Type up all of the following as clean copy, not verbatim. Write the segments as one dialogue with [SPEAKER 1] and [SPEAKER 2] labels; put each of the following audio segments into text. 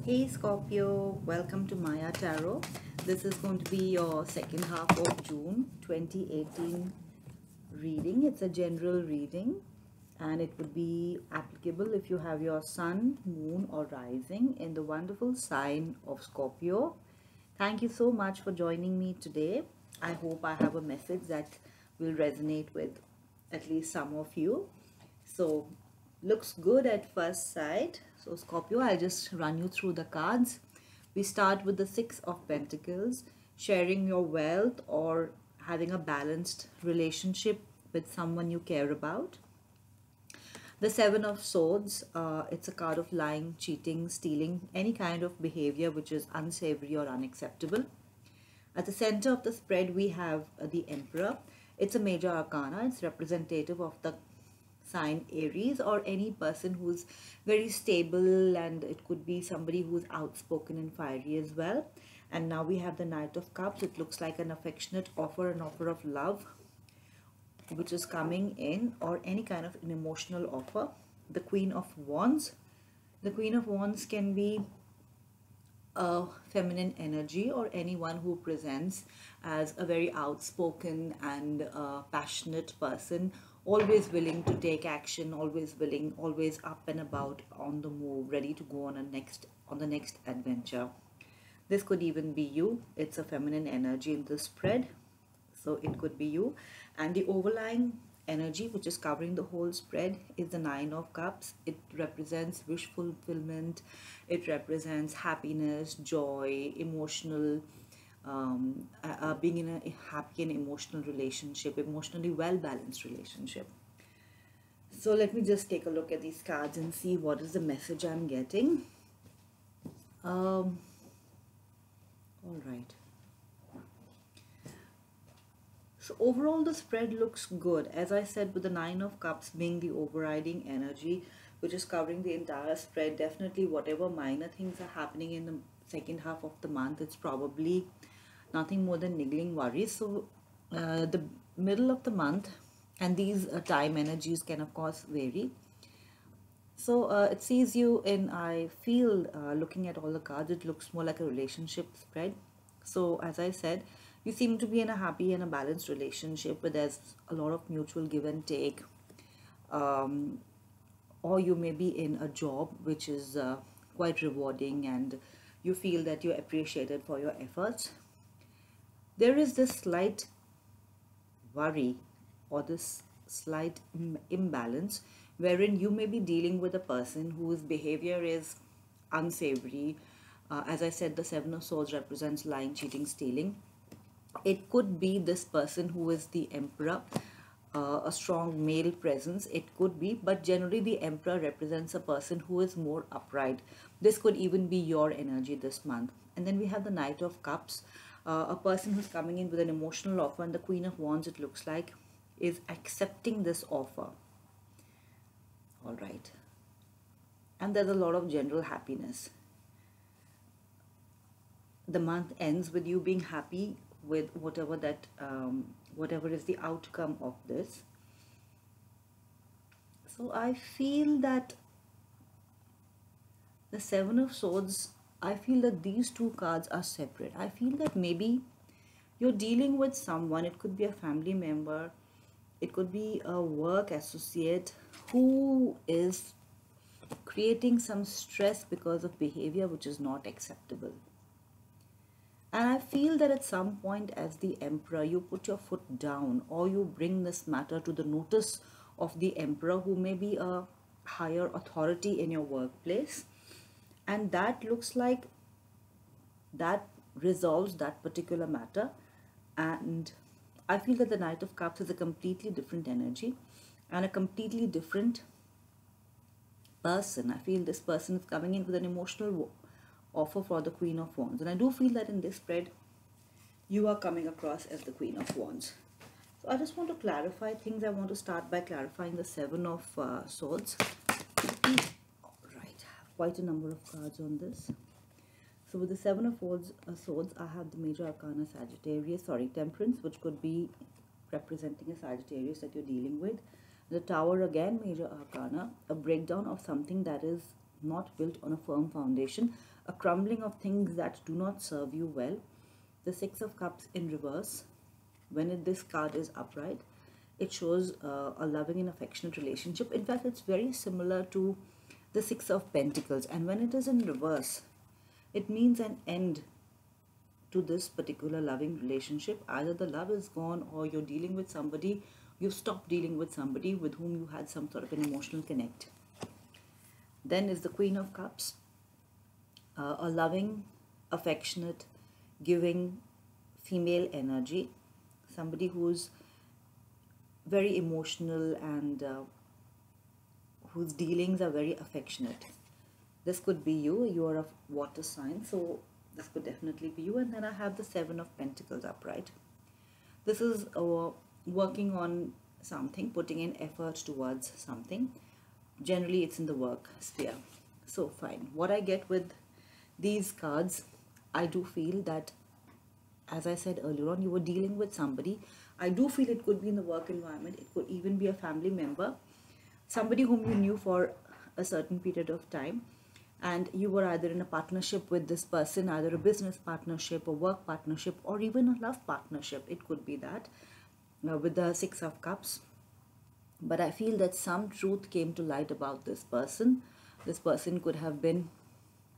[SPEAKER 1] Hey Scorpio, welcome to Maya Tarot. This is going to be your second half of June 2018 reading. It's a general reading and it would be applicable if you have your sun, moon or rising in the wonderful sign of Scorpio. Thank you so much for joining me today. I hope I have a message that will resonate with at least some of you. So looks good at first sight. So Scorpio, I'll just run you through the cards. We start with the Six of Pentacles, sharing your wealth or having a balanced relationship with someone you care about. The Seven of Swords, it's a card of lying, cheating, stealing, any kind of behavior which is unsavory or unacceptable. At the center of the spread, we have the Emperor. It's a major arcana. It's representative of the sign Aries or any person who's very stable, and it could be somebody who's outspoken and fiery as well. And now we have the Knight of Cups. It looks like an affectionate offer, an offer of love which is coming in, or any kind of an emotional offer. The Queen of Wands. The Queen of Wands can be a feminine energy or anyone who presents as a very outspoken and passionate person, always willing to take action, always willing, always up and about, on the move, ready to go on the next adventure. This could even be you. It's a feminine energy in the spread, so it could be you. And the overlying energy which is covering the whole spread is the Nine of Cups. It represents wish fulfillment. It represents happiness, joy, emotional, being in a happy and emotional relationship, emotionally well-balanced relationship. So let me just take a look at these cards and see what is the message I'm getting. All right. So overall the spread looks good. As I said, with the Nine of Cups being the overriding energy which is covering the entire spread, definitely whatever minor things are happening in the second half of the month, it's probably nothing more than niggling worries. So the middle of the month, and these time energies can of course vary. So it sees you in, I feel, looking at all the cards, it looks more like a relationship spread. So as I said, you seem to be in a happy and a balanced relationship where there's a lot of mutual give and take. Or you may be in a job which is quite rewarding and you feel that you're appreciated for your efforts. There is this slight worry or this slight imbalance wherein you may be dealing with a person whose behavior is unsavory. As I said, the Seven of Swords represents lying, cheating, stealing. It could be this person who is the Emperor, a strong male presence. It could be, but generally the Emperor represents a person who is more upright. This could even be your energy this month. And then we have the Knight of Cups, a person who's coming in with an emotional offer, and the Queen of Wands, it looks like, is accepting this offer. All right. And there's a lot of general happiness. The month ends with you being happy with whatever is the outcome of this. So I feel that the Seven of Swords, I feel that these two cards are separate. I feel that maybe you're dealing with someone, it could be a family member, it could be a work associate who is creating some stress because of behavior which is not acceptable. And I feel that at some point as the Emperor, you put your foot down or you bring this matter to the notice of the Emperor, who may be a higher authority in your workplace. And that looks like that resolves that particular matter. And I feel that the Knight of Cups is a completely different energy and a completely different person. I feel this person is coming in with an emotional offer for the Queen of Wands, and I do feel that in this spread you are coming across as the Queen of Wands. So I just want to clarify things. I want to start by clarifying the Seven of Swords. All right, I have quite a number of cards on this. So with the Seven of Swords, I have the major arcana Temperance, which could be representing a Sagittarius that you're dealing with. The Tower, again major arcana, a breakdown of something that is not built on a firm foundation, a crumbling of things that do not serve you well. The Six of Cups in reverse, when this card is upright, it shows a loving and affectionate relationship. In fact, it's very similar to the Six of Pentacles, and when it is in reverse, it means an end to this particular loving relationship. Either the love is gone, or you're dealing with somebody, you've stopped dealing with somebody with whom you had some sort of an emotional connect. Then is the Queen of Cups, a loving, affectionate, giving female energy, somebody who's very emotional and whose dealings are very affectionate. This could be you. You are a water sign, so this could definitely be you. And then I have the Seven of Pentacles upright. This is working on something, putting in effort towards something. Generally, it's in the work sphere. So fine. What I get with these cards, I do feel that, as I said earlier on, you were dealing with somebody. I do feel it could be in the work environment. It could even be a family member, somebody whom you knew for a certain period of time, and you were either in a partnership with this person, either a business partnership, a work partnership, or even a love partnership. It could be that with the Six of Cups. But I feel that some truth came to light about this person. This person could have been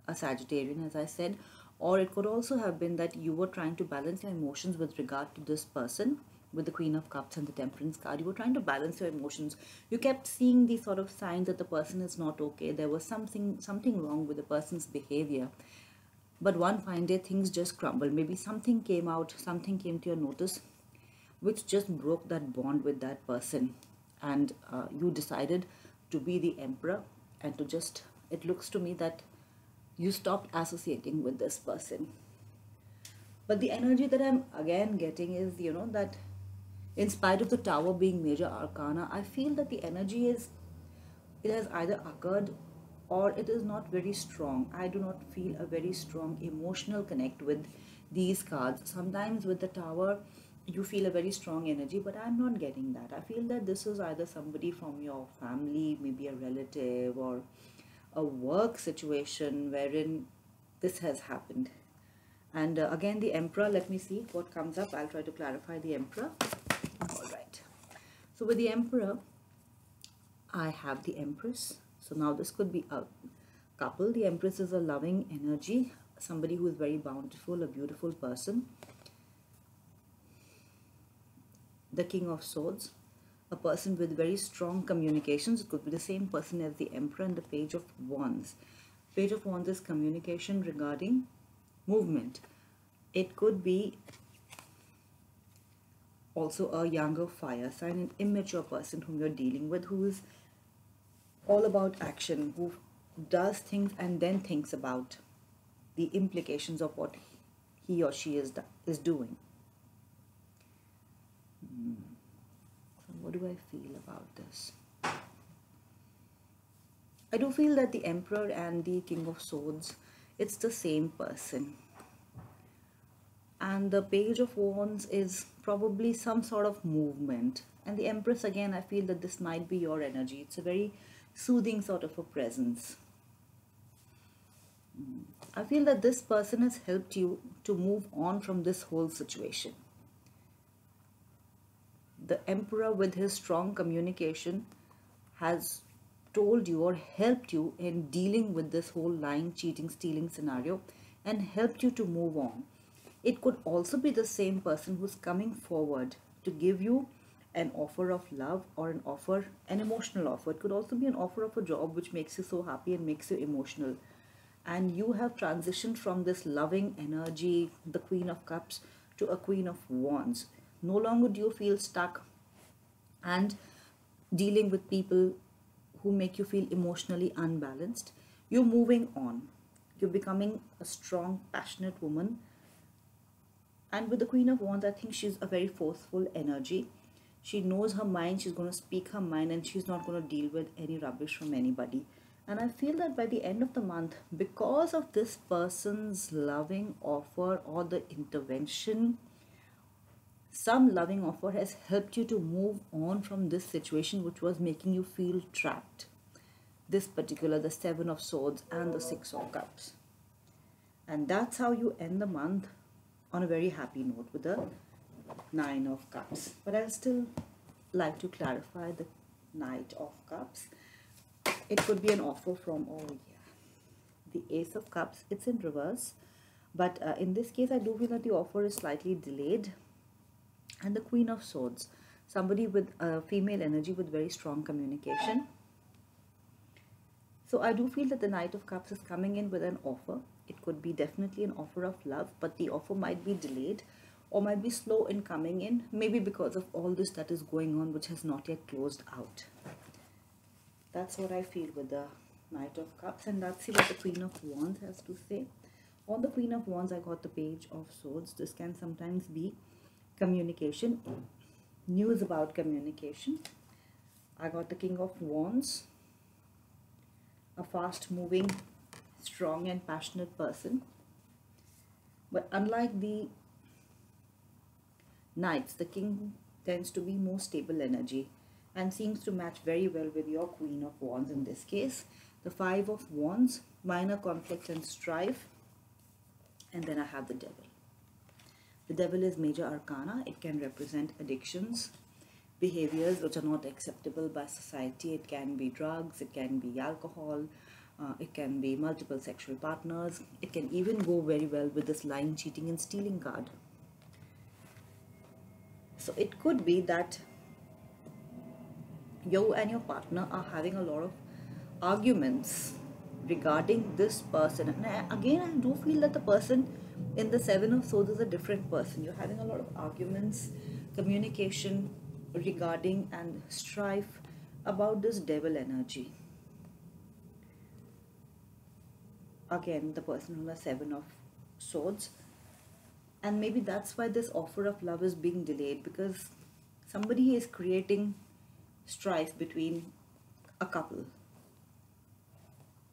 [SPEAKER 1] a Sagittarian, as I said, or it could also have been that you were trying to balance your emotions with regard to this person. With the Queen of Cups and the Temperance card, you were trying to balance your emotions. You kept seeing these sort of signs that the person is not okay. There was something wrong with the person's behavior. But one fine day, things just crumbled. Maybe something came out, something came to your notice, which just broke that bond with that person. And you decided to be the Emperor and to just, it looks to me that you stopped associating with this person. But the energy that I'm again getting is, that in spite of the Tower being major arcana, I feel that the energy is, it has either occurred or it is not very strong. I do not feel a very strong emotional connect with these cards. Sometimes with the Tower, you feel a very strong energy, but I'm not getting that. I feel that this is either somebody from your family, maybe a relative, or a work situation wherein this has happened. And again, the Emperor, let me see what comes up. I'll try to clarify the Emperor. All right. So with the Emperor, I have the Empress. So now this could be a couple. The Empress is a loving energy, somebody who is very bountiful, a beautiful person. The King of Swords, a person with very strong communications. It could be the same person as the Emperor. And the Page of Wands. Page of Wands is communication regarding movement. It could be also a younger fire sign, an immature person whom you're dealing with, who is all about action, who does things and then thinks about the implications of what he or she is doing. So what do I feel about this? I do feel that the Emperor and the King of Swords, it's the same person. And the Page of Wands is probably some sort of movement. And the Empress, again, I feel that this might be your energy. It's a very soothing sort of a presence. I feel that this person has helped you to move on from this whole situation. The Emperor, with his strong communication, has told you or helped you in dealing with this whole lying, cheating, stealing scenario and helped you to move on. It could also be the same person who's coming forward to give you an offer of love or an emotional offer. It could also be an offer of a job which makes you so happy and makes you emotional. And you have transitioned from this loving energy, the Queen of Cups, to a Queen of Wands. No longer do you feel stuck and dealing with people who make you feel emotionally unbalanced. You're moving on. You're becoming a strong, passionate woman. And with the Queen of Wands, I think she's a very forceful energy. She knows her mind, she's going to speak her mind, and she's not going to deal with any rubbish from anybody. And I feel that by the end of the month, because of this person's loving offer or the intervention, some loving offer has helped you to move on from this situation which was making you feel trapped. this particular, the Seven of Swords and the Six of Cups. And that's how you end the month on a very happy note with the Nine of Cups. But I'll still like to clarify the Knight of Cups. It could be an offer from, oh yeah, the Ace of Cups. It's in reverse. But in this case, I do feel that the offer is slightly delayed. And the Queen of Swords. Somebody with female energy with very strong communication. So I do feel that the Knight of Cups is coming in with an offer. It could be definitely an offer of love, but the offer might be delayed or might be slow in coming in, maybe because of all this that is going on which has not yet closed out. That's what I feel with the Knight of Cups. And let's see what the Queen of Wands has to say. On the Queen of Wands, I got the Page of Swords. This can sometimes be communication, news about communication. I got the King of Wands, a fast moving, strong and passionate person. But unlike the Knights, the King tends to be more stable energy and seems to match very well with your Queen of Wands in this case. The Five of Wands, minor conflict and strife. And then I have the Devil. The Devil is major arcana. It can represent addictions, behaviors which are not acceptable by society. It can be drugs, it can be alcohol, it can be multiple sexual partners. It can even go very well with this lying, cheating and stealing card. So it could be that you and your partner are having a lot of arguments regarding this person. And again, I do feel that the person in the Seven of Swords is a different person. You're having a lot of arguments, communication regarding and strife about this Devil energy. Again, the person on the Seven of Swords. And maybe that's why this offer of love is being delayed, because somebody is creating strife between a couple.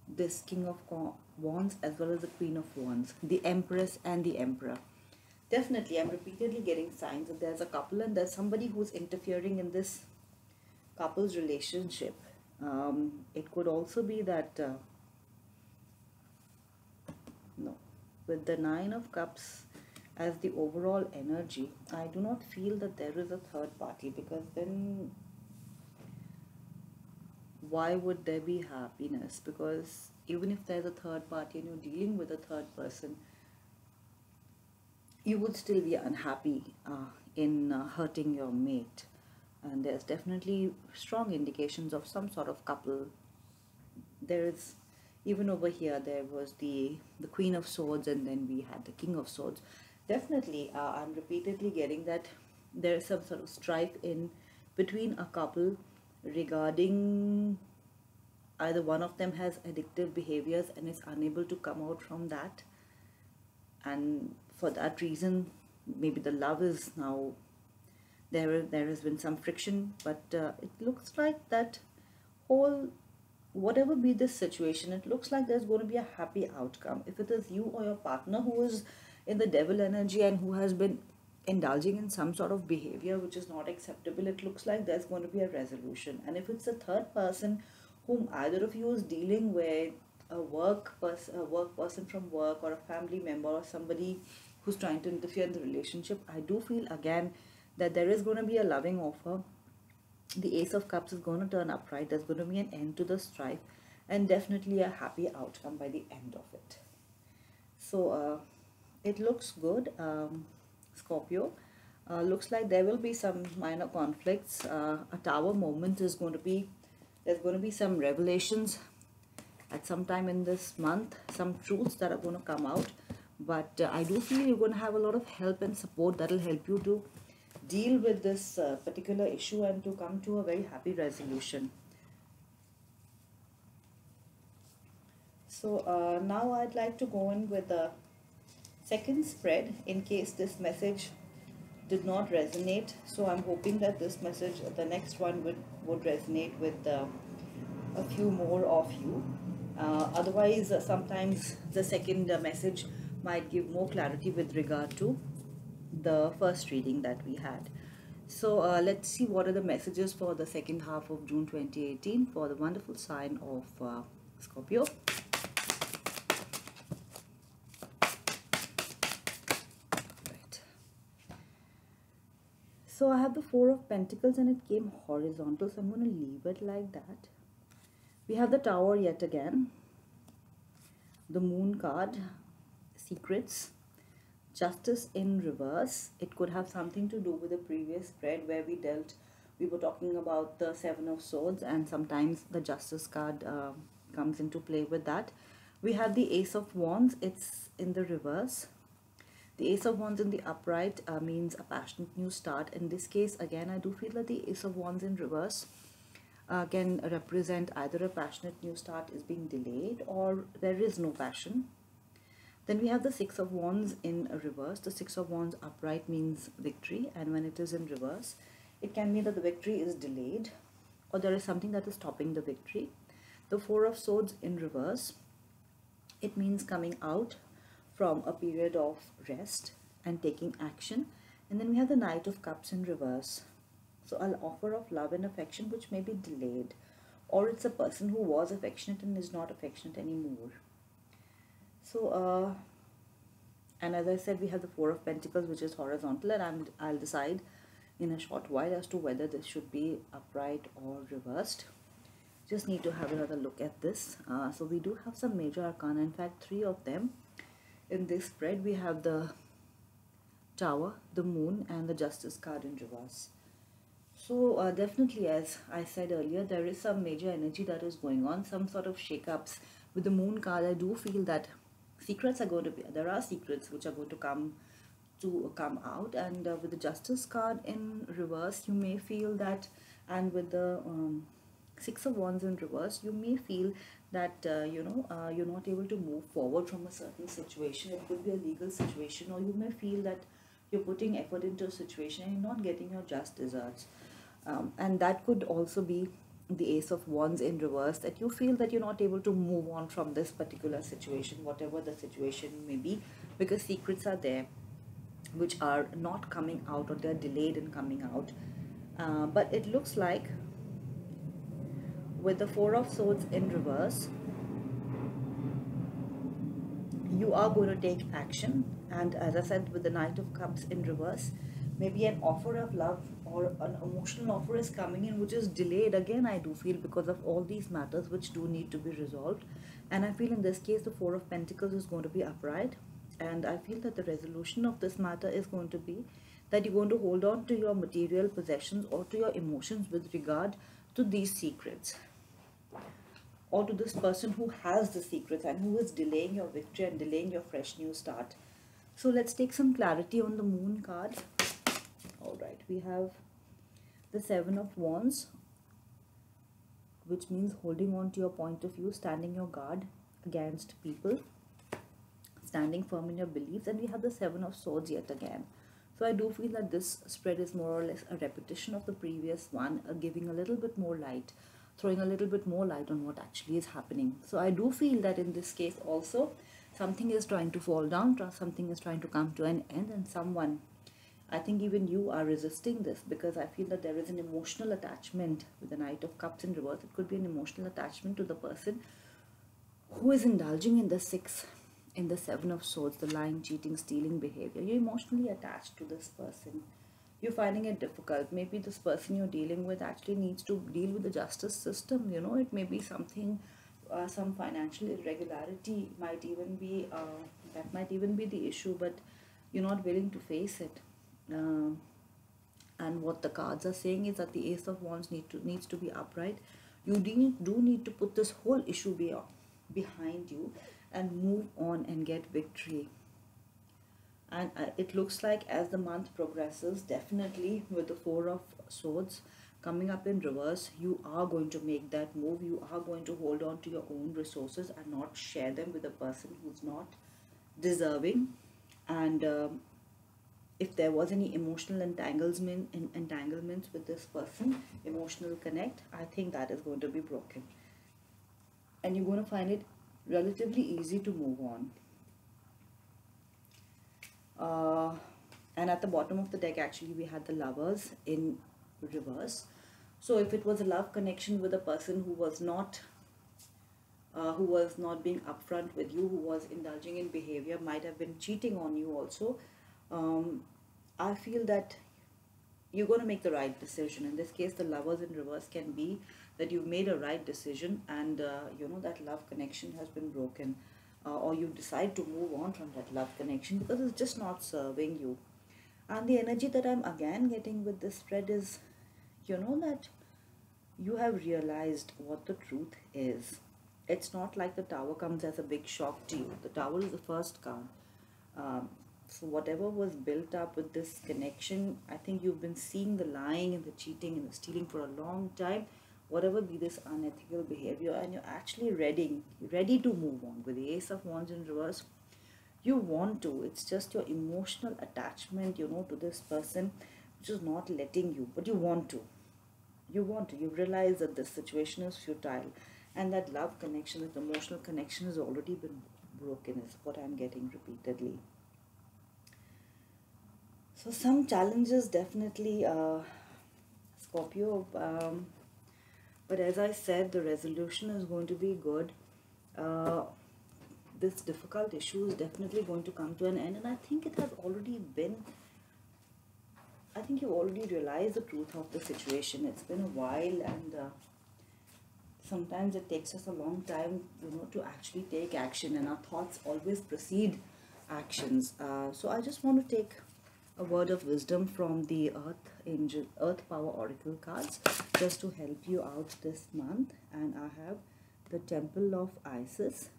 [SPEAKER 1] This King of Wands as well as the Queen of Wands, the Empress and the Emperor. Definitely, I'm repeatedly getting signs that there's a couple and there's somebody who's interfering in this couple's relationship. It could also be that, no, with the Nine of Cups as the overall energy, I do not feel that there is a third party, because then why would there be happiness? Because even if there's a third party and you're dealing with a third person, you would still be unhappy in hurting your mate. And there's definitely strong indications of some sort of couple. There is, even over here, there was the Queen of Swords and then we had the King of Swords. Definitely, I'm repeatedly getting that there is some sort of strife in between a couple regarding either one of them has addictive behaviors and is unable to come out from that, and for that reason maybe the love is now there has been some friction, but it looks like that whole, whatever be this situation, it looks like there's going to be a happy outcome. If it is you or your partner who is in the Devil energy and who has been indulging in some sort of behavior which is not acceptable, it looks like there's going to be a resolution. And if it's a third person whom either of you is dealing with, a work person from work, or a family member, or somebody who's trying to interfere in the relationship, I do feel again that there is going to be a loving offer. The Ace of Cups is going to turn upright. There's going to be an end to the strife and definitely a happy outcome by the end of it. So it looks good, Scorpio. Looks like there will be some minor conflicts. A Tower moment is going to be, there's going to be some revelations at some time in this month, some truths that are going to come out. But I do feel you're going to have a lot of help and support that will help you to deal with this particular issue and to come to a very happy resolution. So now I'd like to go in with the second spread in case this message did not resonate. So I'm hoping that this message, the next one, would resonate with a few more of you. Otherwise, sometimes the second message might give more clarity with regard to the first reading that we had. So let's see what are the messages for the second half of June 2018 for the wonderful sign of Scorpio. Right. So I have the Four of Pentacles and it came horizontal, so I'm going to leave it like that. We have the Tower yet again, the Moon card, Secrets, Justice in reverse. It could have something to do with the previous spread where we were talking about the Seven of Swords, and sometimes the Justice card comes into play with that. We have the Ace of Wands, it's in the reverse. The Ace of Wands in the upright means a passionate new start. In this case, again, I do feel that the Ace of Wands in reverse can represent either a passionate new start is being delayed or there is no passion. Then we have the Six of Wands in reverse. The Six of Wands upright means victory, and when it is in reverse, it can mean that the victory is delayed or there is something that is stopping the victory. The Four of Swords in reverse, it means coming out from a period of rest and taking action. And then we have the Knight of Cups in reverse. So an offer of love and affection which may be delayed, or it's a person who was affectionate and is not affectionate anymore. So, and as I said, we have the Four of Pentacles, which is horizontal, and I'll decide in a short while as to whether this should be upright or reversed. Just need to have another look at this. So we do have some major arcana, in fact 3 of them. In this spread, we have the Tower, the Moon, and the Justice card in reverse. So definitely, as I said earlier, there is some major energy that is going on, some sort of shake-ups. With the Moon card, I do feel that secrets are going to be, there are secrets which are going to come out, and with the Justice card in reverse, you may feel that, and with the Six of Wands in reverse, you may feel that you're not able to move forward from a certain situation. It could be a legal situation, or you may feel that you're putting effort into a situation and you're not getting your just desserts, and that could also be the Ace of Wands in reverse, that you feel that you're not able to move on from this particular situation, whatever the situation may be, because secrets are there which are not coming out, or they're delayed in coming out. But it looks like with the Four of Swords in reverse, you are going to take action, and as I said, with the Knight of Cups in reverse, maybe an offer of love or an emotional offer is coming in which is delayed, again I do feel, because of all these matters which do need to be resolved. And I feel in this case the Four of Pentacles is going to be upright, and I feel that the resolution of this matter is going to be that you're going to hold on to your material possessions or to your emotions with regard to these secrets, or to this person who has the secrets and who is delaying your victory and delaying your fresh new start. So let's take some clarity on the Moon card. All right, we have the Seven of Wands, which means holding on to your point of view, standing your guard against people, standing firm in your beliefs. And we have the Seven of Swords yet again. So I do feel that this spread is more or less a repetition of the previous one, giving a little bit more light, throwing a little bit more light on what actually is happening. So I do feel that in this case also, something is trying to fall down, something is trying to come to an end, and someone, I think even you, are resisting this, because I feel that there is an emotional attachment with the Knight of Cups in reverse. It could be an emotional attachment to the person who is indulging in the Seven of Swords, the lying, cheating, stealing behavior. You're emotionally attached to this person. You're finding it difficult. Maybe this person you're dealing with actually needs to deal with the justice system. It may be something, some financial irregularity might even be, that might even be the issue, but you're not willing to face it. And what the cards are saying is that the Ace of Wands needs to be upright. You do need to put this whole issue behind you and move on and get victory. And it looks like as the month progresses, definitely with the Four of Swords coming up in reverse, you are going to make that move. You are going to hold on to your own resources and not share them with a person who's not deserving. And if there was any emotional entanglements with this person, emotional connect, I think that is going to be broken. And you're going to find it relatively easy to move on. And at the bottom of the deck, actually, we had the Lovers in reverse. So if it was a love connection with a person who was not being upfront with you, who was indulging in behavior, might have been cheating on you also, I feel that you're going to make the right decision. In this case, the Lovers in reverse can be that you've made a right decision, and that love connection has been broken, or you decide to move on from that love connection because it's just not serving you. And the energy that I'm again getting with this spread is, that you have realized what the truth is. It's not like the Tower comes as a big shock to you. The Tower is the first card. So whatever was built up with this connection, I think you've been seeing the lying and the cheating and the stealing for a long time, whatever be this unethical behavior, and you're actually ready to move on. With the Ace of Wands in reverse, you want to. It's just your emotional attachment, to this person, which is not letting you, but you want to. You realize that this situation is futile, and that love connection, that emotional connection has already been broken, is what I'm getting repeatedly. So some challenges definitely, Scorpio, but as I said, the resolution is going to be good. This difficult issue is definitely going to come to an end, and I think it has already been. I think you already realize the truth of the situation. It's been a while, and sometimes it takes us a long time, to actually take action, and our thoughts always precede actions. So I just want to take a word of wisdom from the Earth Power Oracle cards, just to help you out this month. And I have the Temple of Isis,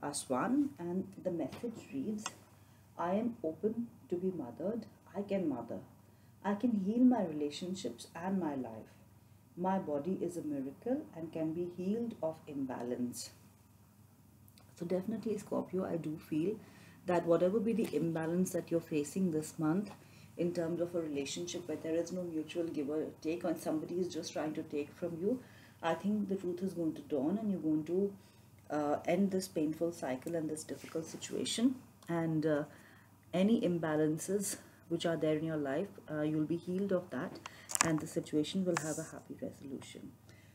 [SPEAKER 1] Aswan, and the message reads, I am open to be mothered. I can mother. I can heal my relationships and my life. My body is a miracle and can be healed of imbalance. So definitely, Scorpio, I do feel that whatever be the imbalance that you're facing this month in terms of a relationship where there is no mutual give or take, and somebody is just trying to take from you, I think the truth is going to dawn, and you're going to end this painful cycle and this difficult situation. And any imbalances which are there in your life, you'll be healed of that, and the situation will have a happy resolution.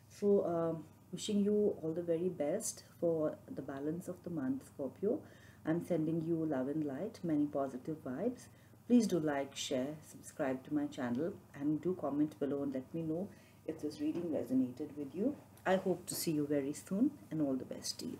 [SPEAKER 1] So wishing you all the very best for the balance of the month, Scorpio. I'm sending you love and light, many positive vibes. Please do like, share, subscribe to my channel, and do comment below and let me know if this reading resonated with you. I hope to see you very soon, and all the best to you.